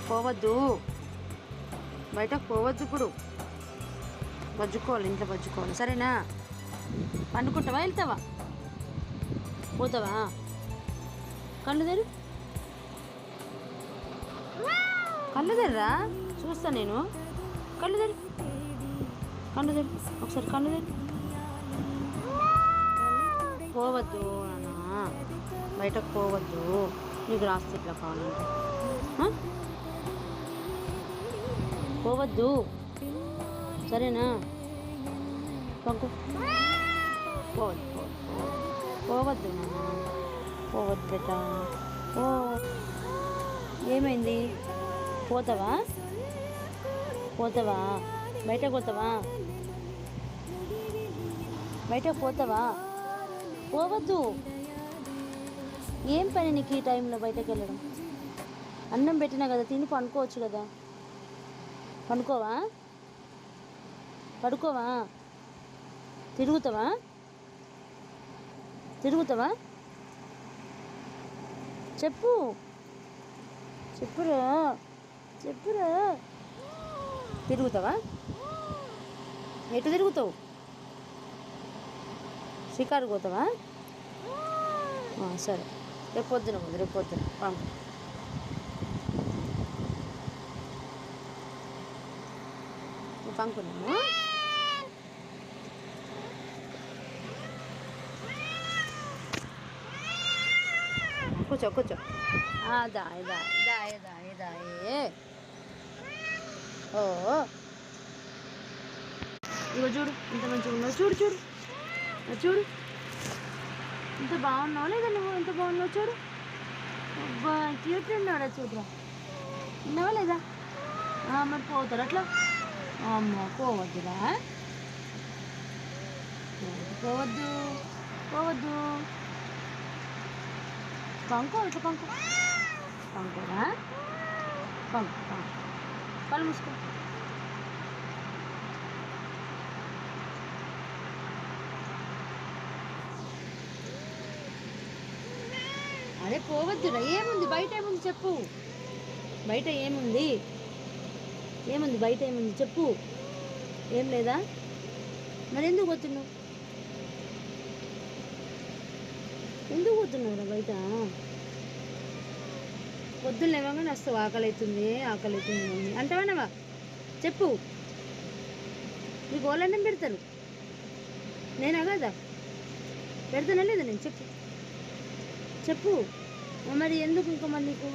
పోవద్దు, బయటకు పోవద్దు. ఇప్పుడు బజ్జుకోవాలి, ఇంట్లో బజ్జుకోవాలి, సరేనా? పండుకుంటావా, వెళ్తావా, పోతావా? కళ్ళు తెరు, కళ్ళు తెర్రా, చూస్తా నేను. కళ్ళు తెరు, కళ్ళు తెరు, ఒకసారి కళ్ళు తెరు. పోవద్దు నాన్న, బయటకు పోవద్దు. నీకు రాస్తే ఇట్లా కావాలంటే పోవద్దు, సరేనా? పంకు, పోవద్దు, పోవద్దు నాన్న, పోవద్దు బెట. ఓ ఏమైంది? పోతావా, పోతావా, బయటకు పోతావా, బయటకు పోతావా? పోవద్దు. ఏం పని నీకు ఈ టైంలో బయటకు వెళ్ళడం? అన్నం పెట్టినా కదా, తిని పండుకోవచ్చు కదా. పండుకోవా, పడుకోవా, తిరుగుతావా, తిరుగుతావా? చెప్పు, చెప్పురా, చెప్పురా. తిరుగుతావా? ఎటు తిరుగుతావు? షికారు పోతావా? సరే, రేపు పొద్దున పోదు, రేపు పొద్దున పంపు. పంకున్నాము. కూర్చో, కూర్చో. దాయ్ దాయ్ దాయ్ దాయ్ దాయే. ఓ ఇగో చూడు, ఇంత మంచిగా ఉన్నావు. చూడు చూడు చూడు, ఇంత బాగున్నావు లేదా నువ్వు? ఎంత బాగున్నావు చూడు. అబ్బా క్యూట్ ఉన్నాడా, చూడరా. ఉన్నావా లేదా? మరి పోతారు అట్లా. అమ్మో పోవద్దురా, పోవద్దు, పోవద్దు. పంకో, ఇట్లా పంకో, పంకోరా, పంకు, పంకు. కళ్ళు మూసుకో. అరే పోవద్దురా. ఏముంది బయట? ఏముంది చెప్పు. బయట ఏముంది? ఏముంది బయట? ఏముంది చెప్పు. ఏం లేదా? మరి ఎందుకు పోతున్నావు? ఎందుకు పోతున్నావురా బయట? పొద్దున్న లేవగానే వస్తావు, ఆకలి అవుతుంది, ఆకలి అవుతుంది మమ్మీ అంటావా? చెప్పు. నీకు ఓలన్నం పెడతారు, నేనా కదా? పెడతానా లేదా నేను? చెప్పు, చెప్పు. మరి ఎందుకు ఇంకా మరి నీకు